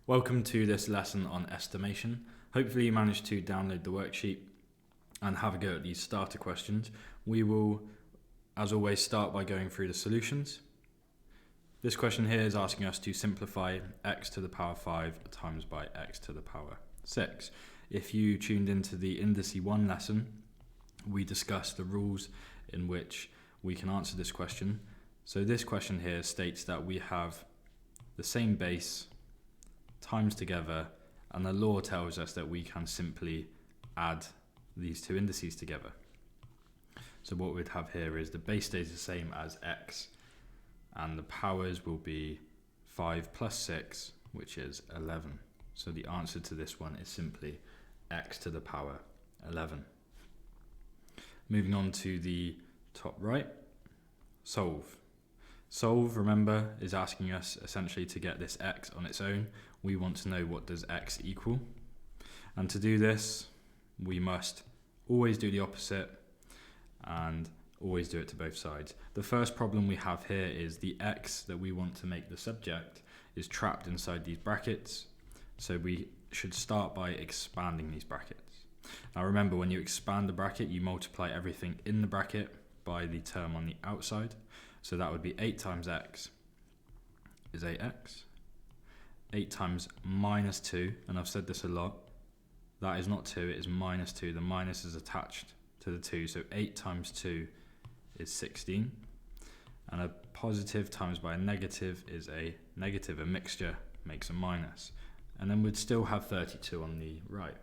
Welcome to this lesson on estimation. Hopefully you managed to download the worksheet and have a go at these starter questions. We will, as always, start by going through the solutions. This question here is asking us to simplify x to the power 5 times by x to the power 6. If you tuned into the Indice 1 lesson, we discussed the rules in which we can answer this question. So this question here states that we have the same base times together, and the law tells us that we can simply add these two indices together. So what we'd have here is the base stays the same as x, and the powers will be 5 plus 6, which is 11. So the answer to this one is simply x to the power 11. Moving on to the top right, solve. Solve, remember, is asking us essentially to get this x on its own. We want to know what does x equal. And to do this, we must always do the opposite and always do it to both sides. The first problem we have here is the x that we want to make the subject is trapped inside these brackets. So we should start by expanding these brackets. Now remember, when you expand the bracket, you multiply everything in the bracket by the term on the outside. So that would be 8 times x is 8x. 8 times minus 2, and I've said this a lot, that is not 2, it is minus 2. The minus is attached to the 2, so 8 times 2 is 16. And a positive times by a negative is a negative. A mixture makes a minus. And then we'd still have 32 on the right.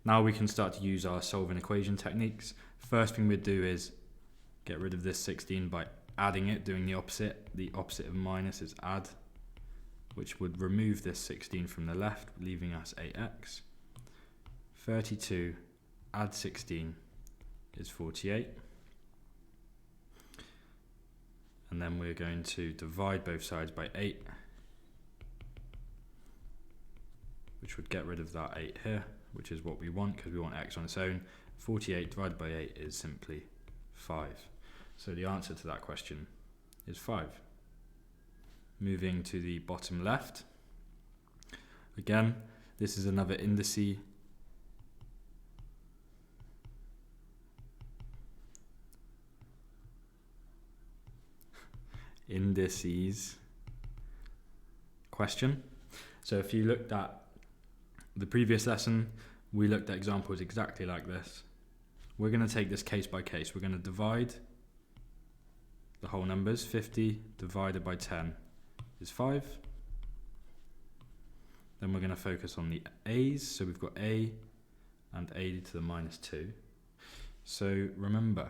Now we can start to use our solving equation techniques. First thing we'd do is get rid of this 16 by adding it, doing the opposite. The opposite of minus is add, which would remove this 16 from the left, leaving us 8x. 32 add 16 is 48. And then we're going to divide both sides by 8, which would get rid of that 8 here, which is what we want because we want x on its own. 48 divided by 8 is simply 5. So the answer to that question is 5. Moving to the bottom left. Again, this is another indice. Indices question. So if you looked at the previous lesson, we looked at examples exactly like this. We're going to take this case by case. We're going to divide the whole numbers. 50 divided by 10 is 5. Then we're going to focus on the a's. So we've got a and a to the minus 2. So remember,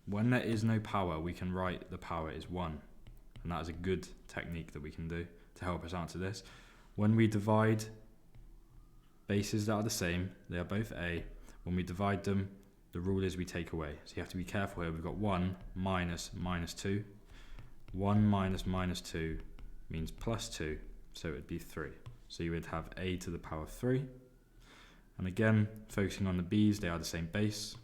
when there is no power, we can write the power is 1. And that is a good technique that we can do to help us answer this. When we divide bases that are the same, they are both a. When we divide them, the rule is we take away. So you have to be careful here. We've got 1 minus minus 2. 1 minus minus 2 means plus 2, so it would be 3. So you would have a to the power 3. And again, focusing on the b's, they are the same base.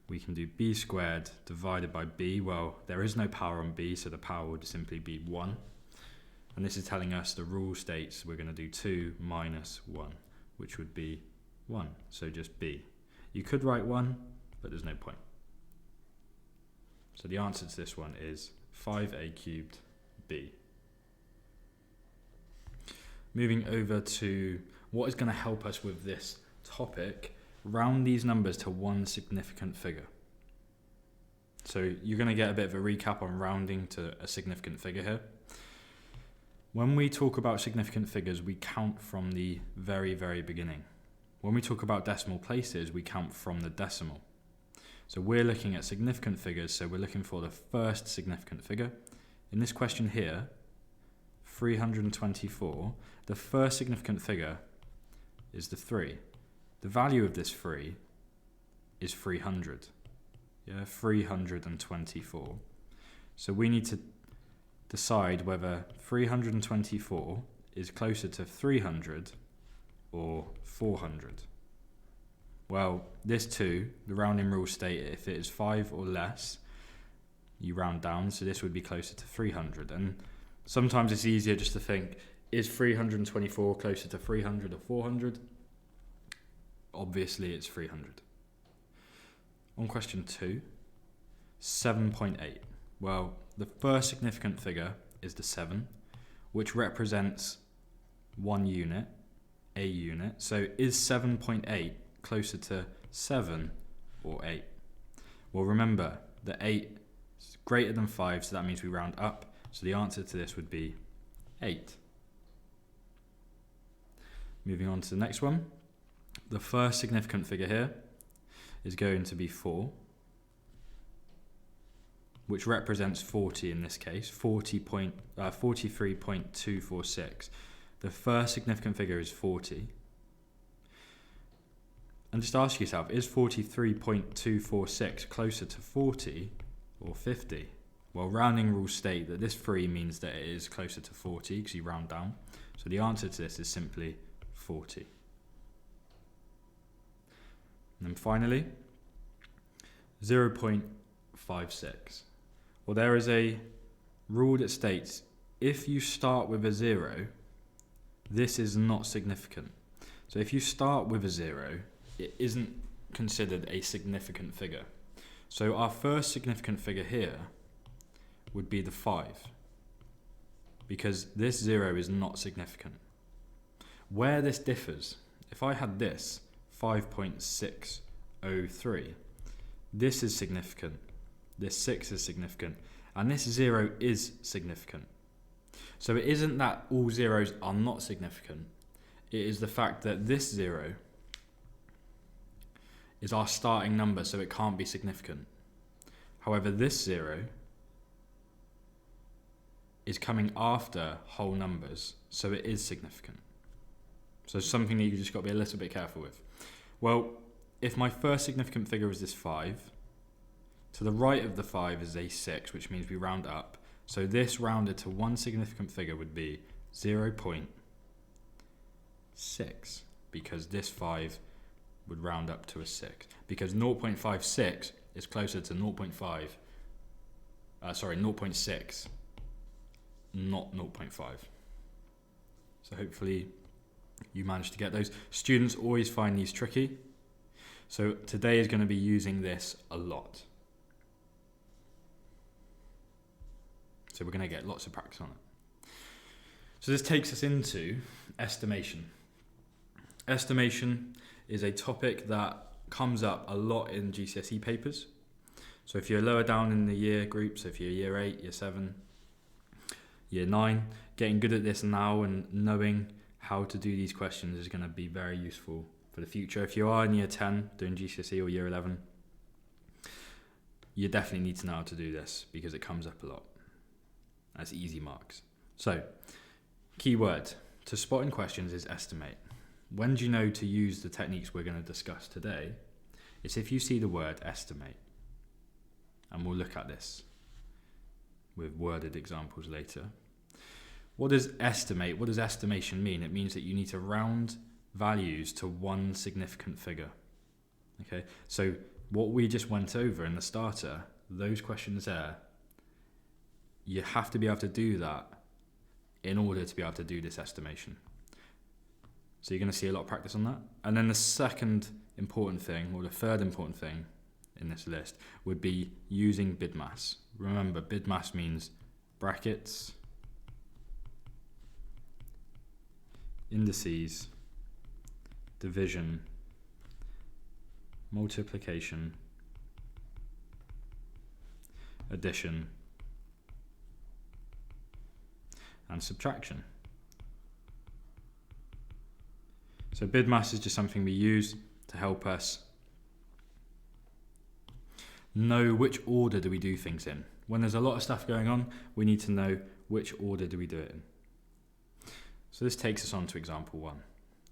We can do b squared divided by b. Well, there is no power on b, so the power would simply be 1. And this is telling us the rule states we're going to do 2 minus 1, which would be 1. So just b. You could write 1, but there's no point. So the answer to this one is 5a cubed b. Moving over to what is going to help us with this topic, round these numbers to one significant figure. So you're going to get a bit of a recap on rounding to a significant figure here. When we talk about significant figures, we count from the very, very beginning. When we talk about decimal places, we count from the decimal. So we're looking at significant figures, so we're looking for the first significant figure. In this question here, 324, the first significant figure is the 3. The value of this 3 is 300. Yeah, 324. So we need to decide whether 324 is closer to 300 or 400. Well, this 2, the rounding rules state if it is 5 or less, you round down, so this would be closer to 300. And sometimes it's easier just to think, Is 324 closer to 300 or 400? Obviously it's 300. On question 2, 7.8. Well, the first significant figure is the 7, which represents 1 unit, a unit. So is 7.8 closer to 7 or 8? Well, remember, the 8 is greater than 5, so that means we round up. So the answer to this would be 8. Moving on to the next one. The first significant figure here is going to be 4, which represents 40 in this case, 43.246. The first significant figure is 40. And just ask yourself, is 43.246 closer to 40 or 50? Well, rounding rules state that this 3 means that it is closer to 40 because you round down. So the answer to this is simply 40. And then finally, 0.56. Well, there is a rule that states if you start with a 0, this is not significant. So if you start with a 0, it isn't considered a significant figure. So our first significant figure here would be the 5, because this 0 is not significant. Where this differs, if I had this 5.603, this is significant, this 6 is significant, and this 0 is significant. So it isn't that all zeros are not significant, it is the fact that this 0 is our starting number, so it can't be significant. However, this 0 is coming after whole numbers, so it is significant. So something that you just got to be a little bit careful with. Well, if my first significant figure is this 5, to the right of the 5 is a 6, which means we round up. So this rounded to one significant figure would be 0.6, because this 5 would round up to a 6. Because 0.56 is closer to 0.6, not 0.5. So hopefully you managed to get those. Students always find these tricky. So today is going to be using this a lot. So we're going to get lots of practice on it. So this takes us into estimation. Estimation is a topic that comes up a lot in GCSE papers. So if you're lower down in the year group, so if you're year 8, year 7, year 9, getting good at this now and knowing how to do these questions is going to be very useful for the future. If you are in year 10 doing GCSE or year 11, you definitely need to know how to do this because it comes up a lot as easy marks. So, key word to spot in questions is estimate. When do you know to use the techniques we're going to discuss today? It's if you see the word estimate. And we'll look at this with worded examples later. What does estimate, what does estimation mean? It means that you need to round values to one significant figure. Okay, so what we just went over in the starter, those questions there, you have to be able to do that in order to be able to do this estimation. So you're going to see a lot of practice on that. And then the second important thing, or the third important thing in this list, would be using BIDMAS. Remember, BIDMAS means brackets, indices, division, multiplication, addition, and subtraction. So BIDMAS is just something we use to help us know which order do we do things in. When there's a lot of stuff going on, we need to know which order do we do it in. So this takes us on to example 1.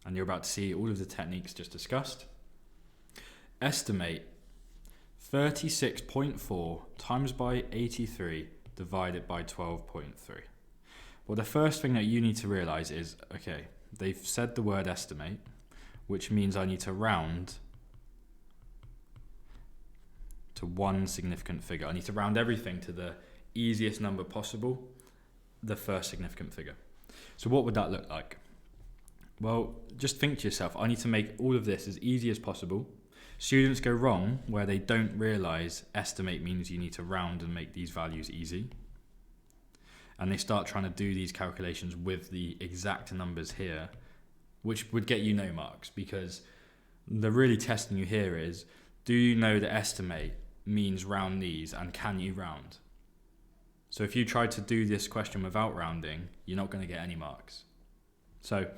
And you're about to see all of the techniques just discussed. Estimate 36.4 times by 83 divided by 12.3. Well, the first thing that you need to realize is, okay, they've said the word estimate, which means I need to round to one significant figure. I need to round everything to the easiest number possible, the first significant figure. So what would that look like? Well, just think to yourself, I need to make all of this as easy as possible. Students go wrong where they don't realise estimate means you need to round and make these values easy. And they start trying to do these calculations with the exact numbers here, which would get you no marks, because they're really testing you here is, do you know that estimate means round these, and can you round? So if you try to do this question without rounding, you're not going to get any marks. So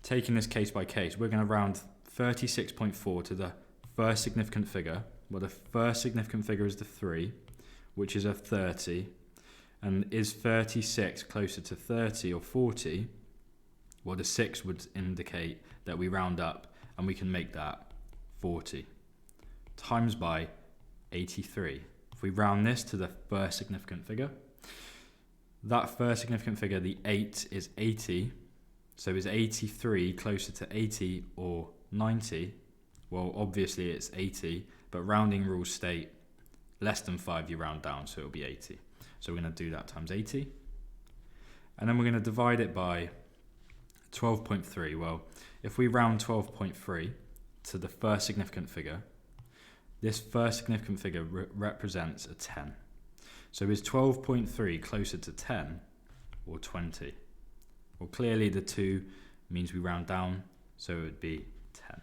taking this case by case, we're going to round 36.4 to the first significant figure. Well, the first significant figure is the 3, which is a 30. And is 36 closer to 30 or 40? Well, the 6 would indicate that we round up, and we can make that 40. Times by 83. If we round this to the first significant figure, that first significant figure, the 8, is 80. So is 83 closer to 80 or 90? Well, obviously it's 80, but rounding rules state less than 5 you round down, so it'll be 80. So we're going to do that times 80. And then we're going to divide it by 12.3. Well, if we round 12.3 to the first significant figure, this first significant figure represents a 10. So is 12.3 closer to 10 or 20? Well, clearly the 2 means we round down, so it would be 10.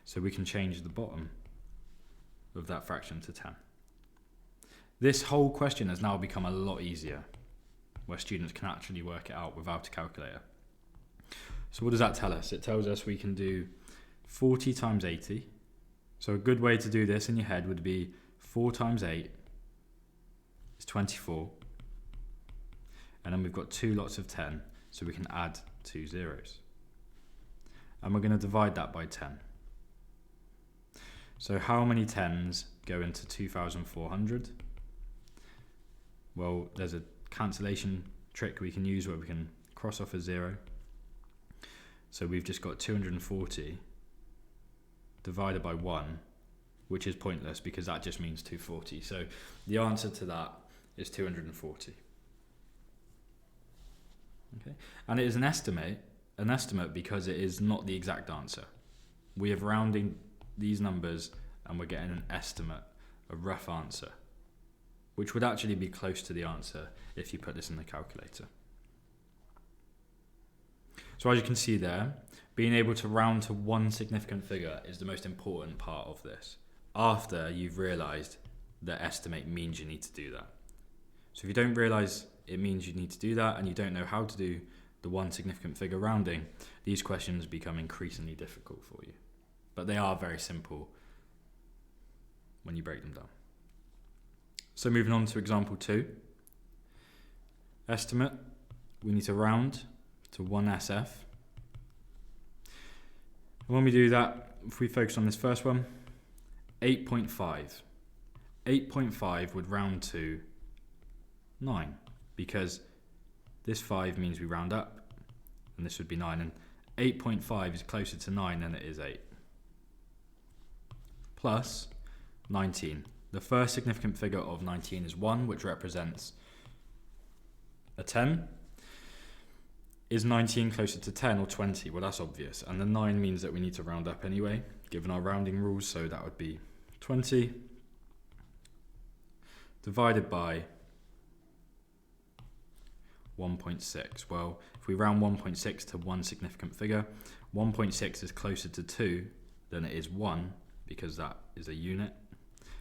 So we can change the bottom of that fraction to 10. This whole question has now become a lot easier, where students can actually work it out without a calculator. So what does that tell us? It tells us we can do 40 times 80. So a good way to do this in your head would be 4 times 8 is 24. And then we've got 2 lots of 10, so we can add 2 zeros. And we're going to divide that by 10. So how many 10s go into 2,400? Well, there's a cancellation trick we can use where we can cross off a 0. So we've just got 240 divided by 1, which is pointless because that just means 240. So the answer to that is 240. Okay, and it is an estimate because it is not the exact answer. We have rounding these numbers and we're getting an estimate, a rough answer, which would actually be close to the answer if you put this in the calculator. So as you can see there, being able to round to one significant figure is the most important part of this, after you've realised that estimate means you need to do that. So if you don't realise it means you need to do that and you don't know how to do the one significant figure rounding, these questions become increasingly difficult for you. But they are very simple when you break them down. So moving on to example 2. Estimate, we need to round to 1 SF. And when we do that, if we focus on this first one, 8.5. 8.5 would round to 9 because this 5 means we round up and this would be 9, and 8.5 is closer to 9 than it is 8. Plus 19. The first significant figure of 19 is 1, which represents a 10. Is 19 closer to 10 or 20? Well, that's obvious. And the 9 means that we need to round up anyway, given our rounding rules, so that would be 20 divided by 1.6. Well, if we round 1.6 to one significant figure, 1.6 is closer to 2 than it is 1 because that is a unit.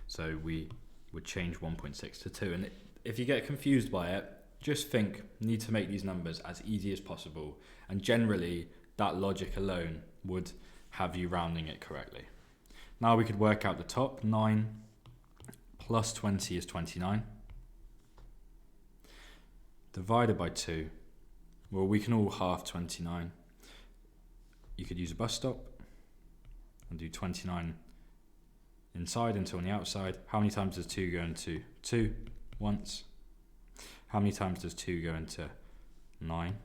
So we would change 1.6 to 2. And if you get confused by it, just think, need to make these numbers as easy as possible. And generally, that logic alone would have you rounding it correctly. Now we could work out the top. 9 plus 20 is 29. Divided by 2. Well, we can all half 29. You could use a bus stop and do 29 inside and 2 on the outside. How many times does 2 go into 2? Once. How many times does 2 go into 9?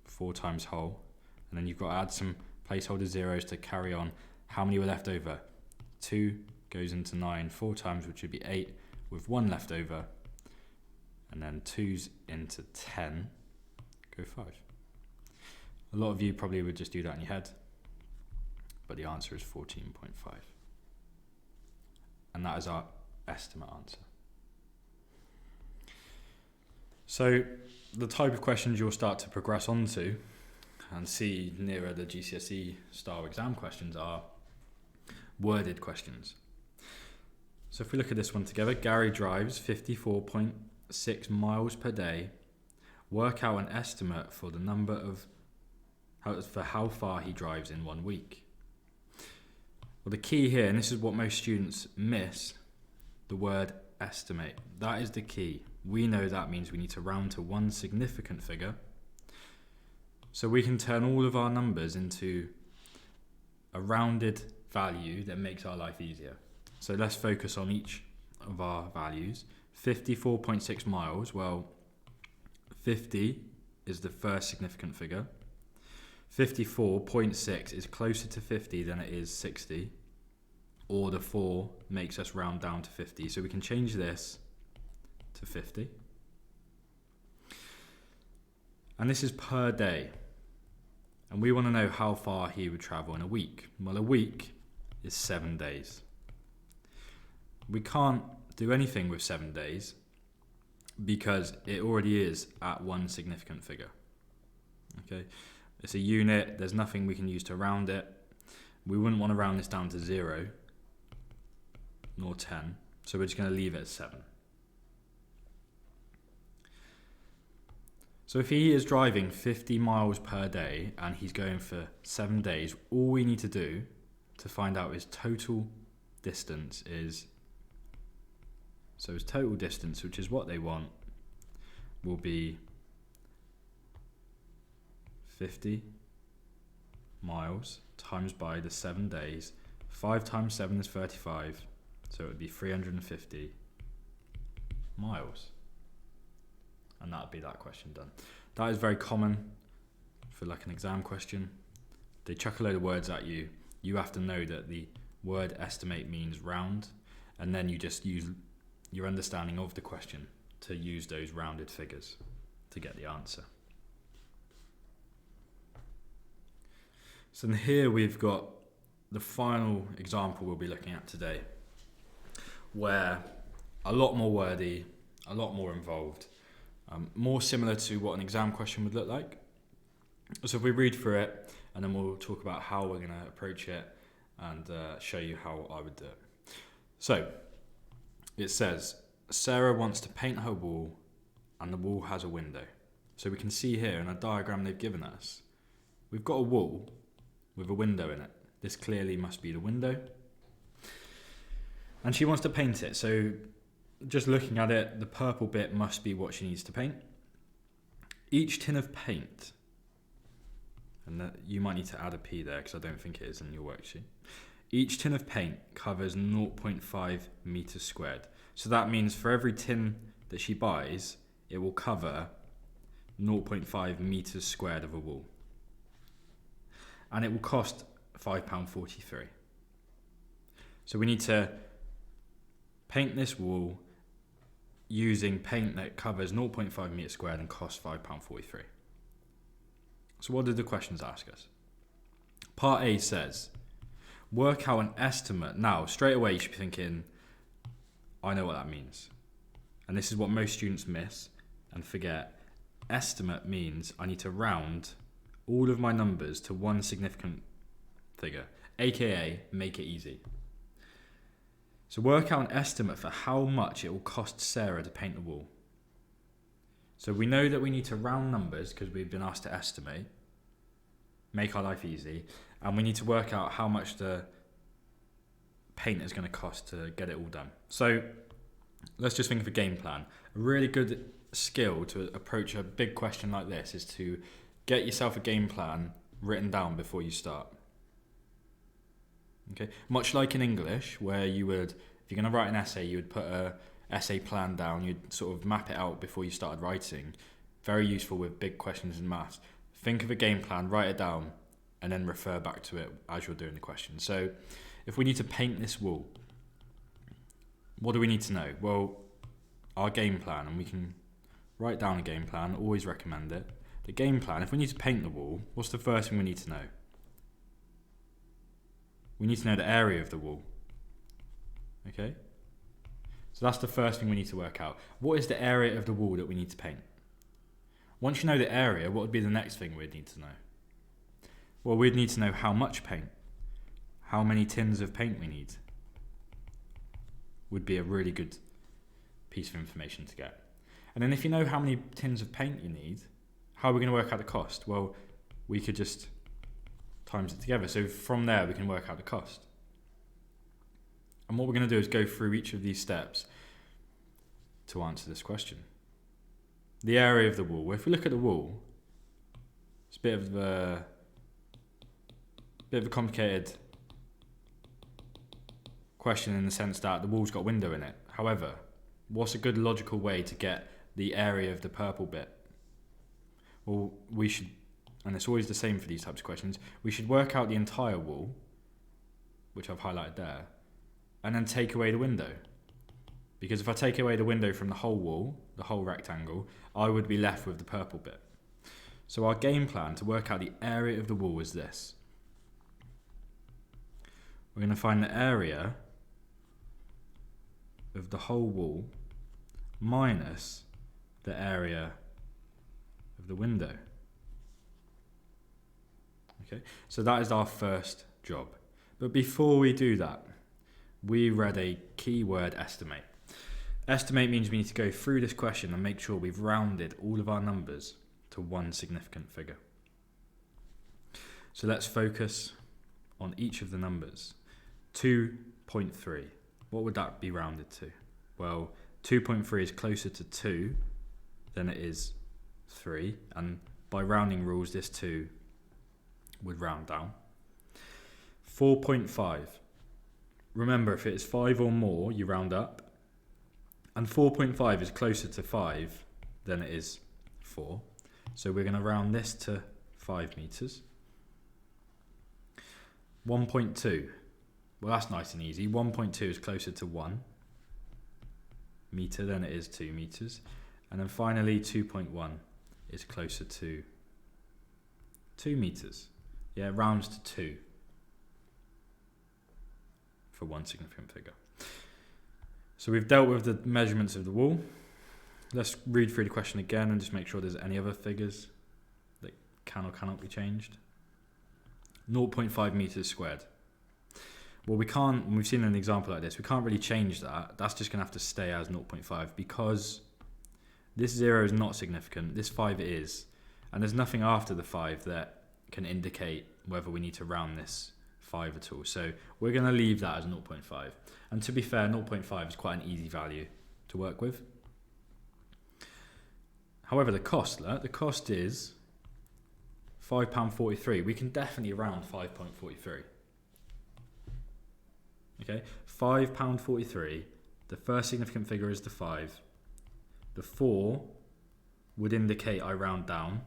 4 times whole. And then you've got to add some placeholder zeros to carry on. How many were left over? 2 goes into 9 4 times, which would be 8, with 1 left over. And then 2's into 10 go 5. A lot of you probably would just do that in your head, but the answer is 14.5. And that is our estimate answer. So the type of questions you'll start to progress onto and see nearer the GCSE style exam questions are worded questions. So if we look at this one together, Gary drives 54.6 miles per day. Work out an estimate for the number of how far he drives in 1 week. Well, the key here, and this is what most students miss, the word estimate. That is the key. We know that means we need to round to one significant figure. So we can turn all of our numbers into a rounded value that makes our life easier. So let's focus on each of our values. 54.6 miles, well, 50 is the first significant figure. 54.6 is closer to 50 than it is 60, or the 4 makes us round down to 50. So we can change this to 50. And this is per day. And we want to know how far he would travel in a week. Well, a week is 7 days. We can't do anything with 7 days because it already is at one significant figure. Okay, it's a unit, there's nothing we can use to round it. We wouldn't want to round this down to 0 nor 10, so we're just going to leave it at 7. So if he is driving 50 miles per day and he's going for 7 days, all we need to do to find out his total distance is, so his total distance, which is what they want, will be 50 miles times by the 7 days. 5 times 7 is 35, so it would be 350 miles. And that would be that question done. That is very common for like an exam question. They chuck a load of words at you. You have to know that the word estimate means round, and then you just use your understanding of the question to use those rounded figures to get the answer. So here we've got the final example we'll be looking at today, where a lot more wordy, a lot more involved, more similar to what an exam question would look like. So if we read through it, and then we'll talk about how we're going to approach it and show you how I would do it. So it says, Sarah wants to paint her wall and the wall has a window. So we can see here in a diagram they've given us, we've got a wall with a window in it. This clearly must be the window. And she wants to paint it. So just looking at it, the purple bit must be what she needs to paint. Each tin of paint, and that, you might need to add a P there because I don't think it is in your worksheet. Each tin of paint covers 0.5 meters squared. So that means for every tin that she buys, it will cover 0.5 meters squared of a wall. And it will cost £5.43. So we need to paint this wall using paint that covers 0.5 meters squared and costs £5.43. So what did the questions ask us? Part A says, work out an estimate. Now, straight away you should be thinking, I know what that means. And this is what most students miss and forget. Estimate means I need to round all of my numbers to one significant figure, aka make it easy. So work out an estimate for how much it will cost Sarah to paint the wall. So we know that we need to round numbers because we've been asked to estimate, make our life easy, and we need to work out how much the paint is going to cost to get it all done. So let's just think of a game plan. A really good skill to approach a big question like this is to get yourself a game plan written down before you start. Okay, much like in English, where you would, if you're going to write an essay, you would put a essay plan down, you'd sort of map it out before you started writing. Very useful with big questions in maths. Think of a game plan, write it down, and then refer back to it as you're doing the question. So if we need to paint this wall, what do we need to know? Well, our game plan, and we can write down a game plan, always recommend it. the game plan, if we need to paint the wall, what's the first thing we need to know? We need to know the area of the wall. Okay? So that's the first thing we need to work out. What is the area of the wall that we need to paint? Once you know the area, what would be the next thing we'd need to know? Well, we'd need to know how much paint. How many tins of paint we need. Would be a really good piece of information to get. And then if you know how many tins of paint you need, how are we going to work out the cost? Well, we could just times it together. So from there, we can work out the cost. And what we're going to do is go through each of these steps to answer this question. The area of the wall. Well, if we look at the wall, it's a bit of a complicated question in the sense that the wall's got a window in it. However, what's a good logical way to get the area of the purple bit? Well, we should, and it's always the same for these types of questions, we should work out the entire wall, which I've highlighted there, and then take away the window. Because if I take away the window from the whole wall, the whole rectangle, I would be left with the purple bit. So our game plan to work out the area of the wall is this. We're going to find the area of the whole wall minus the area of the window. Okay, so that is our first job. But before we do that, we read a keyword estimate. Estimate means we need to go through this question and make sure we've rounded all of our numbers to one significant figure. So let's focus on each of the numbers. 2.3. What would that be rounded to? Well, 2.3 is closer to 2 than it is 3, and by rounding rules, this 2 would round down. 4.5. Remember, if it is 5 or more, you round up. And 4.5 is closer to 5 than it is 4. So we're going to round this to 5 meters. 1.2. Well, that's nice and easy. 1.2 is closer to 1 meter than it is 2 meters. And then finally, 2.1 is closer to 2 meters. Yeah, it rounds to 2 for one significant figure. So we've dealt with the measurements of the wall. Let's read through the question again and just make sure there's any other figures that can or cannot be changed. 0.5 meters squared. Well, we can't, when we've seen an example like this, we can't really change that. That's just going to have to stay as 0.5 because this 0 is not significant. This 5 is. And there's nothing after the 5 that can indicate whether we need to round this 5 at all. So we're going to leave that as 0.5. And to be fair, 0.5 is quite an easy value to work with. However, the cost is £5.43. We can definitely round 5.43. Okay, £5.43. The first significant figure is the 5. The 4 would indicate I round down.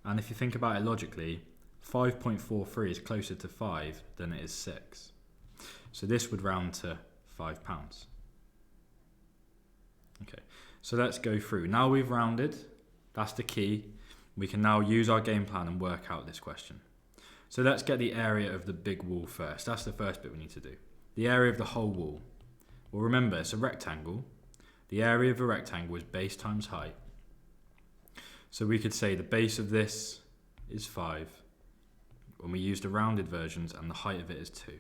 And if you think about it logically, 5.43 is closer to 5 than it is 6. So this would round to £5. Okay, so let's go through. Now we've rounded, that's the key. We can now use our game plan and work out this question. So let's get the area of the big wall first. That's the first bit we need to do. The area of the whole wall. Well, remember, it's a rectangle. The area of a rectangle is base times height. So we could say the base of this is 5. When we use the rounded versions, and the height of it is 2.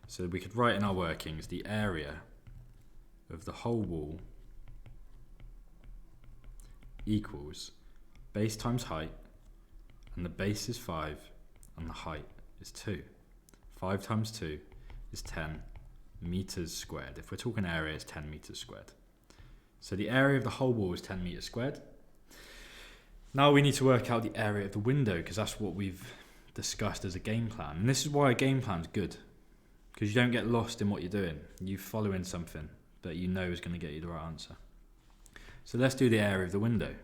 So we could write in our workings the area of the whole wall equals base times height, and the base is 5, and the height is 2. 5 times 2 is 10 meters squared. If we're talking area, it's 10 meters squared. So the area of the whole wall is 10 meters squared. Now we need to work out the area of the window, because that's what we've discussed as a game plan. And this is why a game plan is good, because you don't get lost in what you're doing. You follow in something that you know is going to get you the right answer. So let's do the area of the window.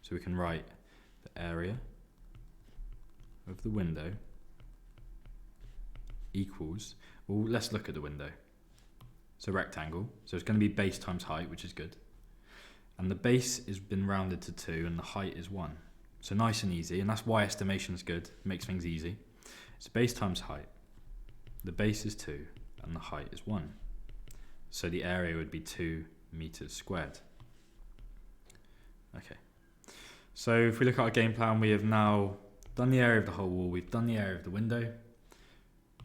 So we can write the area of the window equals, well, let's look at the window. It's a rectangle, so it's going to be base times height, which is good. And the base has been rounded to 2 and the height is 1. So nice and easy, and that's why estimation is good, makes things easy. It's base times height. The base is 2 and the height is 1. So the area would be 2 meters squared. Okay. So if we look at our game plan, we have now done the area of the whole wall, we've done the area of the window.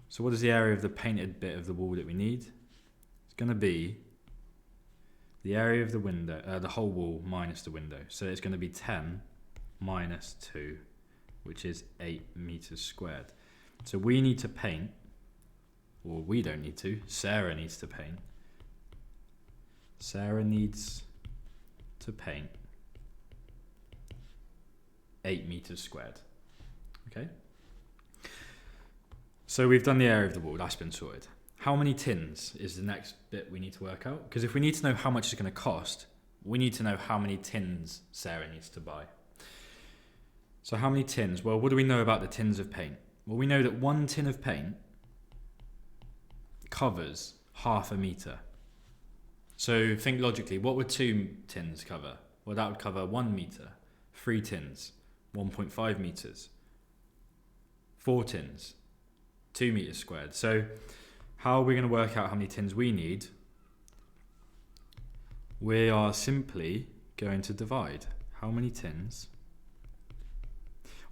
So what is the area of the painted bit of the wall that we need? It's going to be the area of the window, the whole wall minus the window. So it's going to be 10 minus 2, which is 8 meters squared. So we need to paint, or we don't need to, Sarah needs to paint. Sarah needs to paint 8 meters squared. Okay? So we've done the area of the wall, that's been sorted. How many tins is the next bit we need to work out? Because if we need to know how much it's going to cost, we need to know how many tins Sarah needs to buy. So how many tins? Well, what do we know about the tins of paint? Well, we know that 1 tin of paint covers half a meter. So think logically, what would 2 tins cover? Well, that would cover 1 meter. 3 tins, 1.5 meters. 4 tins, 2 meters squared. So how are we going to work out how many tins we need? We are simply going to divide. How many tins?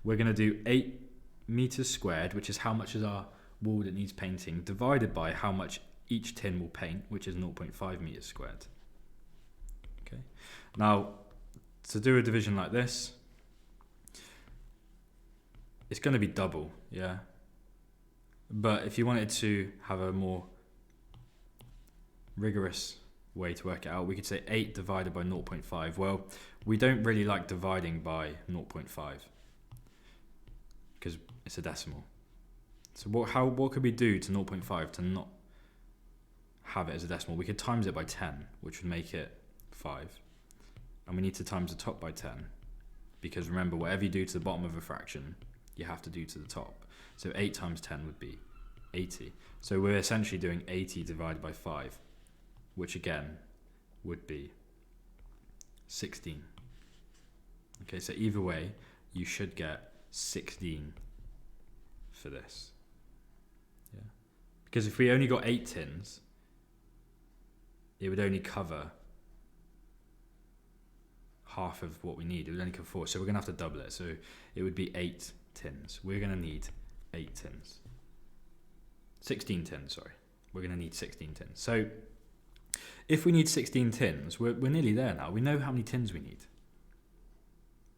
We're going to do 8 meters squared, which is how much is our wall that needs painting, divided by how much each tin will paint, which is 0.5 meters squared. Okay. Now, to do a division like this, it's going to be double, yeah? But if you wanted to have a more rigorous way to work it out, we could say 8 divided by 0.5. Well, we don't really like dividing by 0.5 because it's a decimal. So what could we do to 0.5 to not have it as a decimal? We could times it by 10, which would make it 5. And we need to times the top by 10 because remember, whatever you do to the bottom of a fraction, you have to do to the top. So 8 times 10 would be 80. So we're essentially doing 80 divided by 5, which again would be 16. Okay, so either way, you should get 16 for this. Yeah. Because if we only got 8 tins, it would only cover half of what we need. It would only cover 4. So we're going to have to double it. So it would be 8 tins. We're going to need 8 tins. 16 tins, sorry. We're going to need 16 tins. So if we need 16 tins, we're nearly there now. We know how many tins we need.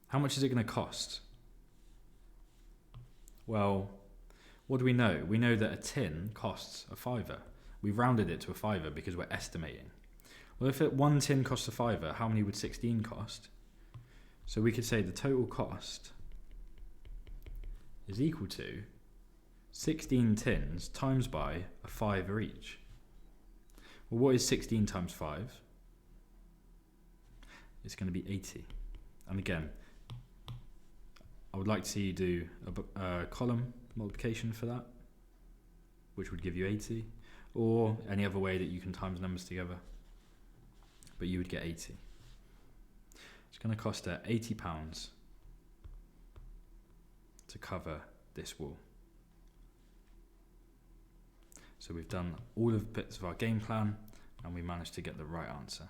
How much is it going to cost? Well, what do we know? We know that a tin costs a £5. We've rounded it to a £5 because we're estimating. Well, if 1 tin costs a £5, how many would 16 cost? So we could say the total cost is equal to 16 tins times by a £5 each. Well, what is 16 times 5? It's going to be 80. And again, I would like to see you do a column multiplication for that, which would give you 80, or any other way that you can times numbers together, but you would get 80. It's going to cost her £80 to cover this wall. So we've done all of the bits of our game plan and we managed to get the right answer.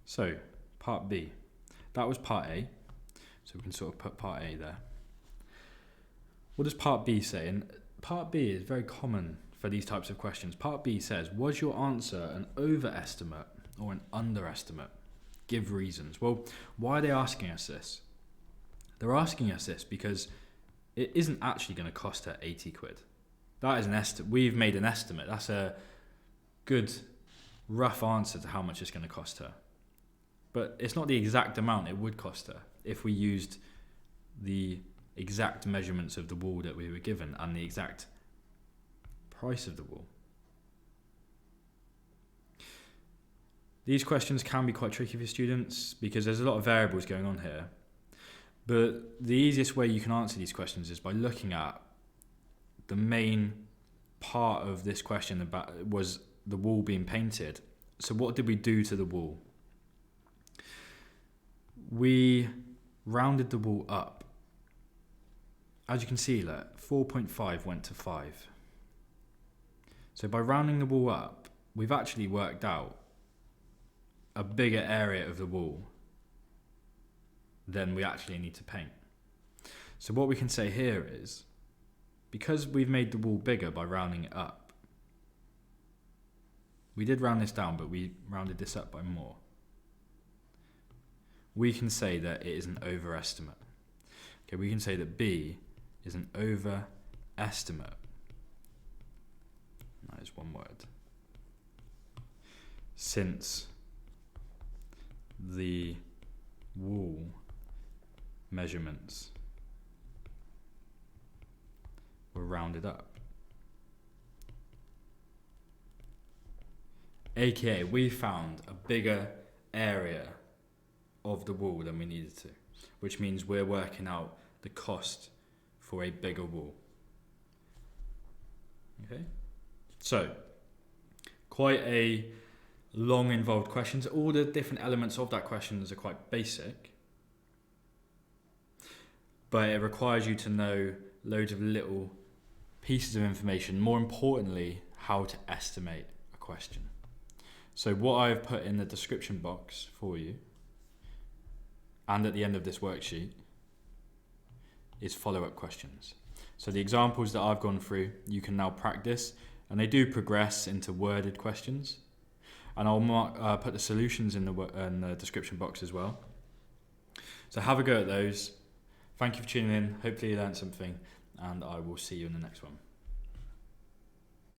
So part B, that was part A, so we can sort of put part A there. What does part B say? And part B is very common for these types of questions. Part B says, was your answer an overestimate or an underestimate? Give reasons. Well, why are they asking us this? They're asking us this because it isn't actually going to cost her 80 quid. That is an estimate. We've made an estimate. That's a good rough answer to how much it's going to cost her. But it's not the exact amount it would cost her if we used the exact measurements of the wall that we were given and the exact price of the wall. These questions can be quite tricky for students because there's a lot of variables going on here. But the easiest way you can answer these questions is by looking at the main part of this question about was the wall being painted. So what did we do to the wall? we rounded the wall up. As you can see, look, 4.5 went to 5. So by rounding the wall up, we've actually worked out a bigger area of the wall than we actually need to paint. So what we can say here is, because we've made the wall bigger by rounding it up, we did round this down, but we rounded this up by more. We can say that it is an overestimate. Okay, we can say that B is an overestimate. That is one word. Since the wall measurements were rounded up. AKA, we found a bigger area of the wall than we needed to, which means we're working out the cost for a bigger wall. Okay, so quite a long involved questions. All the different elements of that questions are quite basic, but it requires you to know loads of little pieces of information, more importantly, how to estimate a question. So what I've put in the description box for you and at the end of this worksheet is follow-up questions. So the examples that I've gone through, you can now practice, and they do progress into worded questions. And I'll put the solutions in the description box as well. So have a go at those. Thank you for tuning in. Hopefully you learned something, and I will see you in the next one.